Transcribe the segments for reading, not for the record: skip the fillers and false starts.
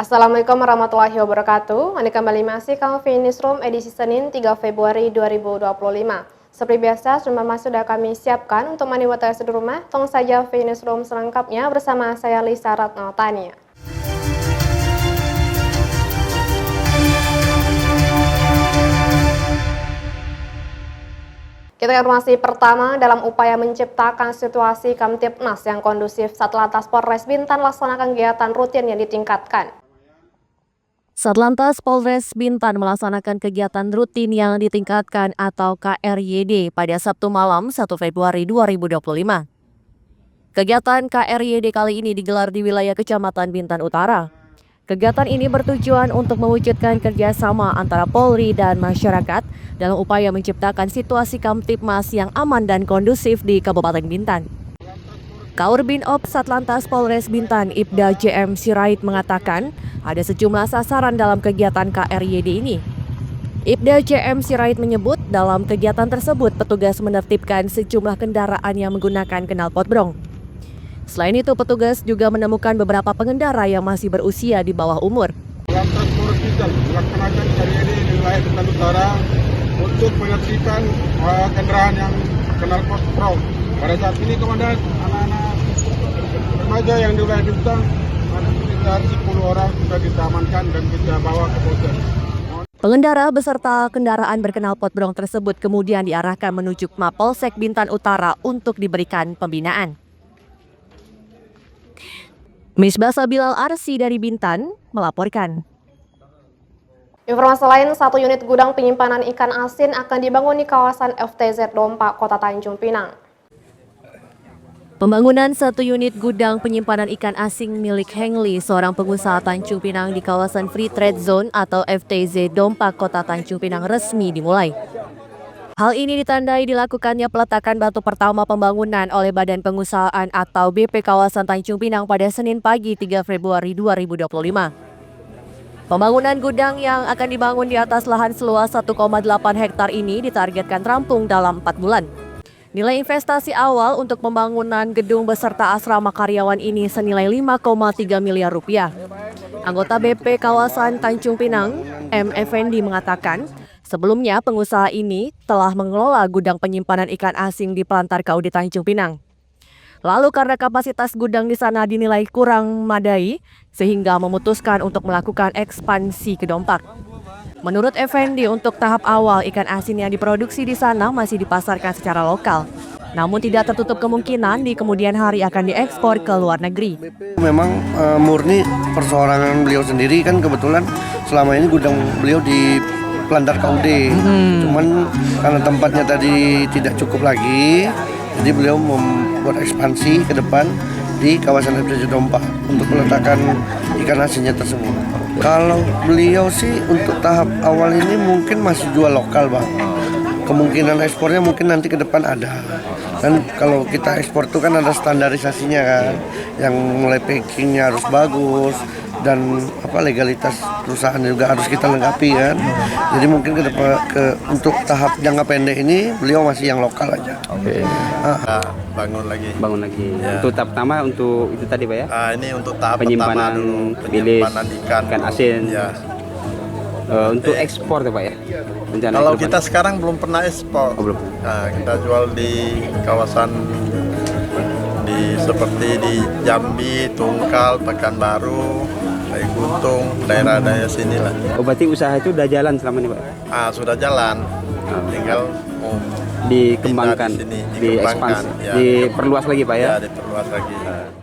Assalamualaikum warahmatullahi wabarakatuh. Anda kembali masih ke Newsroom edisi Senin 3 Februari 2025. Seperti biasa, informasi sudah kami siapkan untuk maniwata di rumah. Tong saja Newsroom selengkapnya bersama saya Lisa Ratno Tania. Kita ke informasi pertama, dalam upaya menciptakan situasi Kamtibnas yang kondusif, Satlantas Polres Bintan laksanakan kegiatan rutin yang ditingkatkan. Satlantas Polres Bintan melaksanakan kegiatan rutin yang ditingkatkan atau KRYD pada Sabtu malam 1 Februari 2025. Kegiatan KRYD kali ini digelar di wilayah Kecamatan Bintan Utara. Kegiatan ini bertujuan untuk mewujudkan kerjasama antara Polri dan masyarakat dalam upaya menciptakan situasi Kamtibmas yang aman dan kondusif di Kabupaten Bintan. Kaurbinob Satlantas Polres Bintan Ibda JM Sirait mengatakan ada sejumlah sasaran dalam kegiatan KRYD ini. Ibda JM Sirait menyebut dalam kegiatan tersebut petugas menertibkan sejumlah kendaraan yang menggunakan knalpot brong. Selain itu, petugas juga menemukan beberapa pengendara yang masih berusia di bawah umur. Lantas Polres Bintan melaksanakan KRYD di wilayah Bintan Utara untuk menertibkan kendaraan yang knalpot brong. Pada saat ini, Komandan, anak-anak remaja yang di wilayah Bintan ada sekitar 10 orang sudah kita amankan dan kita bawa ke Polsek. Pengendara beserta kendaraan berknalpot brong tersebut kemudian diarahkan menuju Mapolsek Bintan Utara untuk diberikan pembinaan. Misbah Sabilal Arsi dari Bintan melaporkan. Informasi lain, satu unit gudang penyimpanan ikan asin akan dibangun di kawasan FTZ Dompak, Kota Tanjung Pinang. Pembangunan satu unit gudang penyimpanan ikan asing milik Hengli, seorang pengusaha Tanjung Pinang di kawasan Free Trade Zone atau FTZ Dompak, Kota Tanjung Pinang resmi dimulai. Hal ini ditandai dilakukannya peletakan batu pertama pembangunan oleh Badan Pengusahaan atau BP Kawasan Tanjung Pinang pada Senin pagi 3 Februari 2025. Pembangunan gudang yang akan dibangun di atas lahan seluas 1,8 hektar ini ditargetkan rampung dalam 4 bulan. Nilai investasi awal untuk pembangunan gedung beserta asrama karyawan ini senilai 5,3 miliar rupiah. Anggota BP Kawasan Tanjung Pinang, M. Effendi mengatakan, sebelumnya pengusaha ini telah mengelola gudang penyimpanan ikan asing di Pelantar KUD Tanjung Pinang. Lalu karena kapasitas gudang di sana dinilai kurang memadai, sehingga memutuskan untuk melakukan ekspansi ke Dompak. Menurut Effendi, untuk tahap awal ikan asin yang diproduksi di sana masih dipasarkan secara lokal. Namun tidak tertutup kemungkinan di kemudian hari akan diekspor ke luar negeri. Memang murni perseorangan beliau sendiri, kan kebetulan selama ini gudang beliau di Pelantar KUD. Cuman karena tempatnya tadi tidak cukup lagi, jadi beliau membuat ekspansi ke depan di kawasan FTZ Dompak untuk meletakkan ikan asinnya tersebut. Kalau beliau sih untuk tahap awal ini mungkin masih jual lokal, Bang. Kemungkinan ekspornya mungkin nanti ke depan ada. Dan kalau kita ekspor itu kan ada standarisasinya kan, yang mulai packingnya harus bagus dan legalitas perusahaan juga harus kita lengkapi kan. Jadi mungkin ke depan untuk tahap jangka pendek ini beliau masih yang lokal aja. Oke. Bangun lagi. Ya. Untuk tahap pertama untuk itu tadi Pak ya? Ini untuk tahap Penyimpanan pertama dulu, bilis, penyimpanan ikan asin. Ya. Untuk ekspor tuh Pak ya? Rencana Kalau ke depan? kita sekarang belum pernah ekspor. Oh, belum. Nah, kita jual di kawasan seperti di Jambi, Tungkal, Pekanbaru, Guntung, daerah-daerah sinilah. Oh, berarti usaha itu udah jalan selama ini Pak? Sudah jalan, tinggal Dikembangkan, di sini, diekspansi, ya. diperluas lagi Pak ya? Ya, diperluas lagi.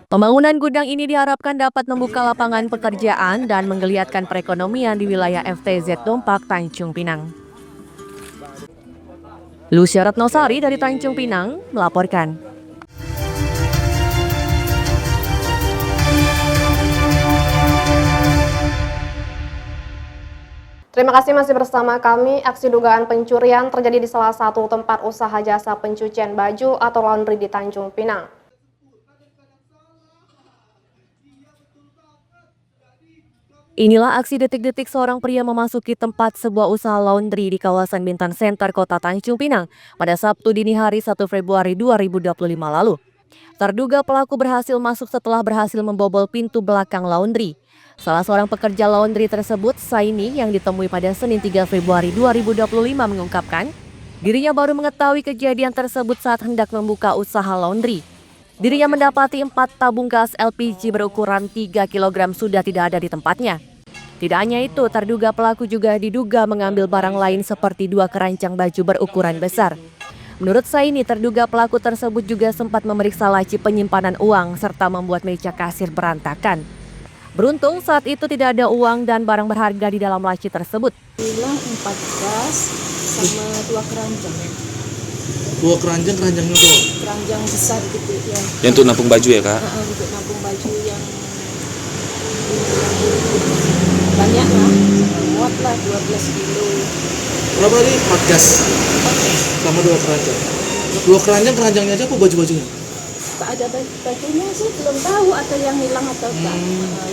Pembangunan gudang ini diharapkan dapat membuka lapangan pekerjaan dan menggeliatkan perekonomian di wilayah FTZ Dompak, Tanjung Pinang. Lucia Ratnosari dari Tanjung Pinang melaporkan. Terima kasih masih bersama kami. Aksi dugaan pencurian terjadi di salah satu tempat usaha jasa pencucian baju atau laundry di Tanjung Pinang. Inilah aksi detik-detik seorang pria memasuki tempat sebuah usaha laundry di kawasan Bintan Center, Kota Tanjung Pinang pada Sabtu dini hari 1 Februari 2025 lalu. Terduga pelaku berhasil masuk setelah berhasil membobol pintu belakang laundry. Salah seorang pekerja laundry tersebut, Saini, yang ditemui pada Senin 3 Februari 2025 mengungkapkan, dirinya baru mengetahui kejadian tersebut saat hendak membuka usaha laundry. Dirinya mendapati 4 tabung gas LPG berukuran 3 kg sudah tidak ada di tempatnya. Tidak hanya itu, terduga pelaku juga diduga mengambil barang lain seperti 2 keranjang baju berukuran besar. Menurut Saini, terduga pelaku tersebut juga sempat memeriksa laci penyimpanan uang serta membuat meja kasir berantakan. Beruntung saat itu tidak ada uang dan barang berharga di dalam laci tersebut. Bilang 4 gas sama 2 keranjang. 2 keranjang, keranjangnya tuh? Keranjang besar gitu ya. Yang untuk nampung baju ya, Kak? Untuk nampung baju yang banyak lah, muat lah 12 kilo. Berapa tadi? 4 gas sama 2 keranjang. 2 keranjang, keranjangnya aja apa baju-bajunya? Tak ada bajunya sih, belum tahu atau yang hilang atau enggak.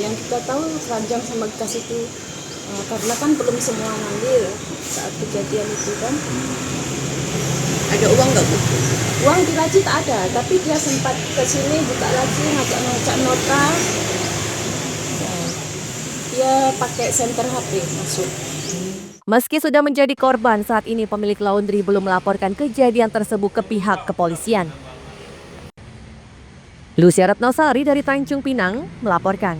Yang kita tahu keranjang sama gas itu karena kan belum semua ngambil saat kejadian itu kan. Ada uang nggak, Bu? Uang di laci tak ada, tapi dia sempat ke sini buka laci, ngajak nota. Dia pakai senter HP masuk. Meski sudah menjadi korban, saat ini pemilik laundry belum melaporkan kejadian tersebut ke pihak kepolisian. Lucia Retnosari dari Tanjung Pinang melaporkan.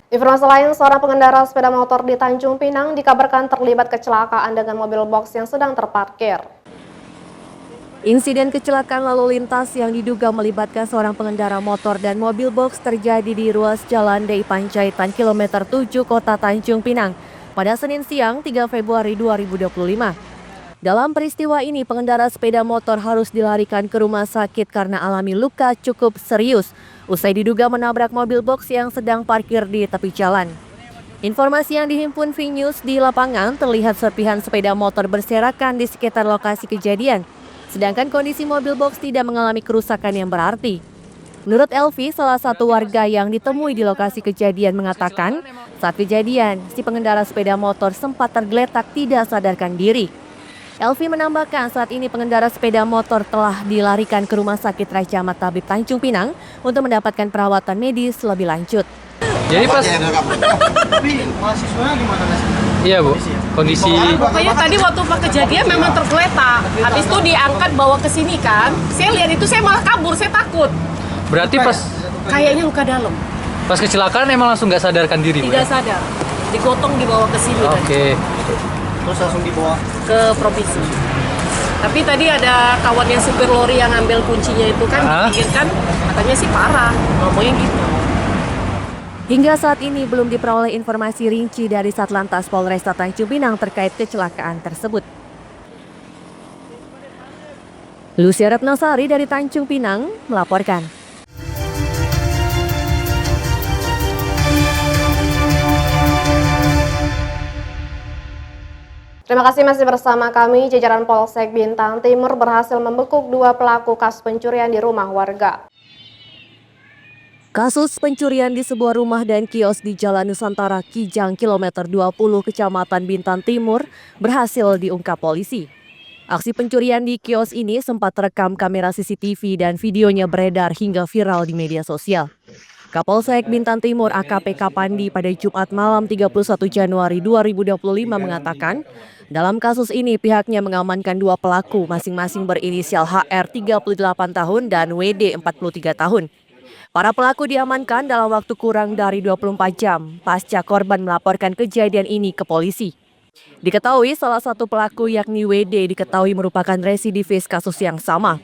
Informasi lain, seorang pengendara sepeda motor di Tanjung Pinang dikabarkan terlibat kecelakaan dengan mobil box yang sedang terparkir. Insiden kecelakaan lalu lintas yang diduga melibatkan seorang pengendara motor dan mobil box terjadi di ruas Jalan Dei Panjaitan kilometer 7 Kota Tanjung Pinang pada Senin siang 3 Februari 2025. Dalam peristiwa ini, pengendara sepeda motor harus dilarikan ke rumah sakit karena alami luka cukup serius usai diduga menabrak mobil box yang sedang parkir di tepi jalan. Informasi yang dihimpun VNews di lapangan, terlihat serpihan sepeda motor berserakan di sekitar lokasi kejadian, sedangkan kondisi mobil box tidak mengalami kerusakan yang berarti. Menurut Elvi, salah satu warga yang ditemui di lokasi kejadian mengatakan, saat kejadian, si pengendara sepeda motor sempat tergeletak tidak sadarkan diri. Elvi menambahkan saat ini pengendara sepeda motor telah dilarikan ke Rumah Sakit Raja Ahmad Tabib Tanjung Pinang untuk mendapatkan perawatan medis lebih lanjut. Jadi pas iya Bu, kondisi pokoknya tadi waktu pas kejadian memang tergeletak. Habis itu diangkat bawa ke sini kan. Saya lihat itu saya malah kabur, saya takut. berarti pas Kayaknya luka dalam. pas kecelakaan emang langsung nggak sadarkan diri Bu Tidak ya? sadar. Digotong dibawa ke sini tadi. Oke. Terus langsung dibawa Ke provinsi. Tapi tadi ada kawan yang supir lori yang ngambil kuncinya itu kan dipinggirkan, katanya sih parah. Ngomongnya gitu. Hingga saat ini belum diperoleh informasi rinci dari Satlantas Polresta Tanjung Pinang terkait kecelakaan tersebut. Lucia Retnosari dari Tanjung Pinang melaporkan. Terima kasih masih bersama kami. Jajaran Polsek Bintang Timur berhasil membekuk 2 pelaku kasus pencurian di rumah warga. Kasus pencurian di sebuah rumah dan kios di Jalan Nusantara Kijang kilometer 20 Kecamatan Bintan Timur berhasil diungkap polisi. Aksi pencurian di kios ini sempat terekam kamera CCTV dan videonya beredar hingga viral di media sosial. Kapolsek Bintan Timur AKP Kapandi pada Jumat malam 31 Januari 2025 mengatakan, dalam kasus ini pihaknya mengamankan 2 pelaku masing-masing berinisial HR 38 tahun dan WD 43 tahun. Para pelaku diamankan dalam waktu kurang dari 24 jam pasca korban melaporkan kejadian ini ke polisi. Diketahui salah satu pelaku yakni WD diketahui merupakan residivis kasus yang sama.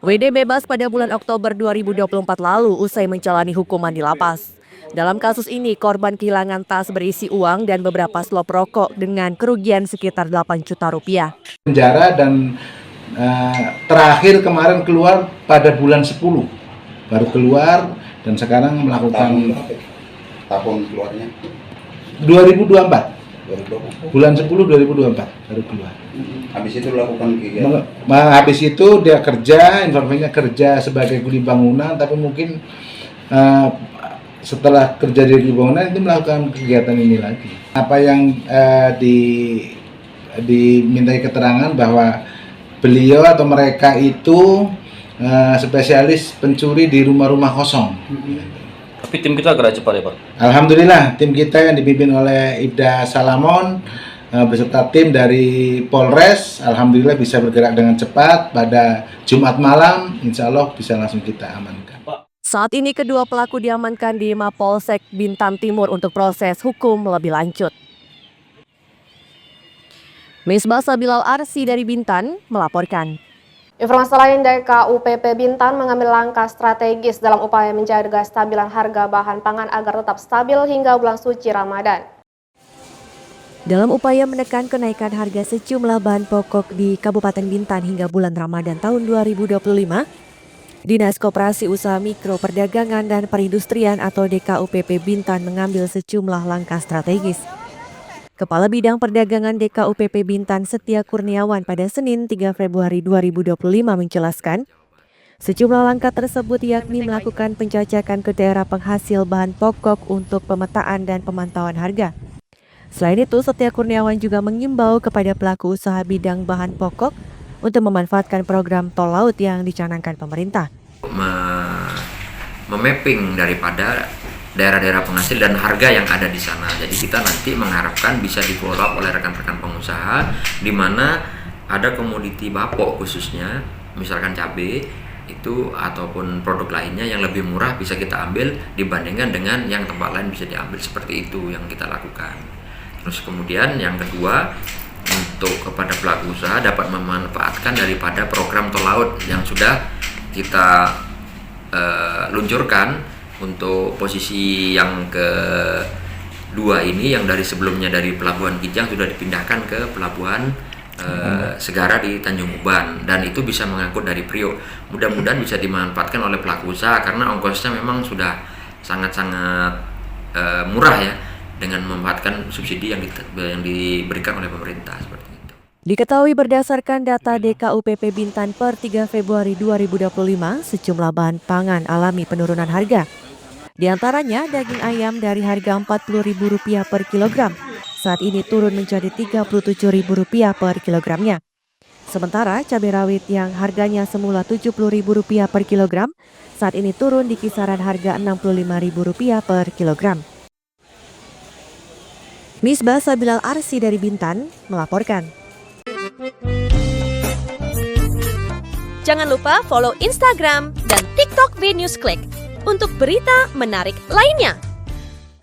WD bebas pada bulan Oktober 2024 lalu usai menjalani hukuman di lapas. Dalam kasus ini, korban kehilangan tas berisi uang dan beberapa slop rokok dengan kerugian sekitar 8 juta rupiah. Penjara dan terakhir kemarin keluar pada bulan 10. Baru keluar dan sekarang melakukan tahun keluarnya 2024. Bulan 10 2024 baru keluar. habis itu lakukan kegiatan. Habis itu dia kerja, informasinya kerja sebagai kuli bangunan, tapi mungkin setelah kerja di kuli bangunan itu melakukan kegiatan ini lagi. Apa yang dimintai keterangan bahwa beliau atau mereka itu spesialis pencuri di rumah-rumah kosong. Tapi tim kita gerak cepat ya Pak? Alhamdulillah tim kita yang dipimpin oleh Ibda Salamon beserta tim dari Polres, alhamdulillah bisa bergerak dengan cepat. Pada Jumat malam, insya Allah bisa langsung kita amankan. Saat ini kedua pelaku diamankan di Mapolsek Bintan Timur untuk proses hukum lebih lanjut. Misbah Sabilal Arsi dari Bintan melaporkan. Informasi lain, DKUPP Bintan mengambil langkah strategis dalam upaya menjaga kestabilan harga bahan pangan agar tetap stabil hingga bulan suci Ramadan. Dalam upaya menekan kenaikan harga sejumlah bahan pokok di Kabupaten Bintan hingga bulan Ramadan tahun 2025, Dinas Koperasi Usaha Mikro Perdagangan dan Perindustrian atau DKUPP Bintan mengambil sejumlah langkah strategis. Kepala Bidang Perdagangan DKUPP Bintan Setia Kurniawan pada Senin 3 Februari 2025 menjelaskan, sejumlah langkah tersebut yakni melakukan penjajakan ke daerah penghasil bahan pokok untuk pemetaan dan pemantauan harga. Selain itu, Setia Kurniawan juga mengimbau kepada pelaku usaha bidang bahan pokok untuk memanfaatkan program tol laut yang dicanangkan pemerintah. Memapping daripada daerah-daerah penghasil dan harga yang ada di sana. Jadi kita nanti mengharapkan bisa di-follow up oleh rekan-rekan pengusaha di mana ada komoditi bapok khususnya, misalkan cabai itu ataupun produk lainnya yang lebih murah bisa kita ambil dibandingkan dengan yang tempat lain bisa diambil, seperti itu yang kita lakukan. Terus kemudian yang kedua, untuk kepada pelaku usaha dapat memanfaatkan daripada program tol laut yang sudah kita luncurkan untuk posisi yang kedua ini, yang dari sebelumnya dari Pelabuhan Kijang sudah dipindahkan ke Pelabuhan Segara di Tanjung Uban, dan itu bisa mengangkut dari Priok. Mudah-mudahan bisa dimanfaatkan oleh pelaku usaha karena ongkosnya memang sudah sangat-sangat murah ya, dengan memanfaatkan subsidi yang diberikan oleh pemerintah seperti itu. Diketahui berdasarkan data DKUPP Bintan per 3 Februari 2025, sejumlah bahan pangan alami penurunan harga. Di antaranya daging ayam dari harga Rp40.000 per kilogram, saat ini turun menjadi Rp37.000 per kilogramnya. Sementara cabai rawit yang harganya semula Rp70.000 per kilogram, saat ini turun di kisaran harga Rp65.000 per kilogram. Misbah Sabilal Arsi dari Bintan melaporkan. Jangan lupa follow Instagram dan TikTok VNewsClick untuk berita menarik lainnya.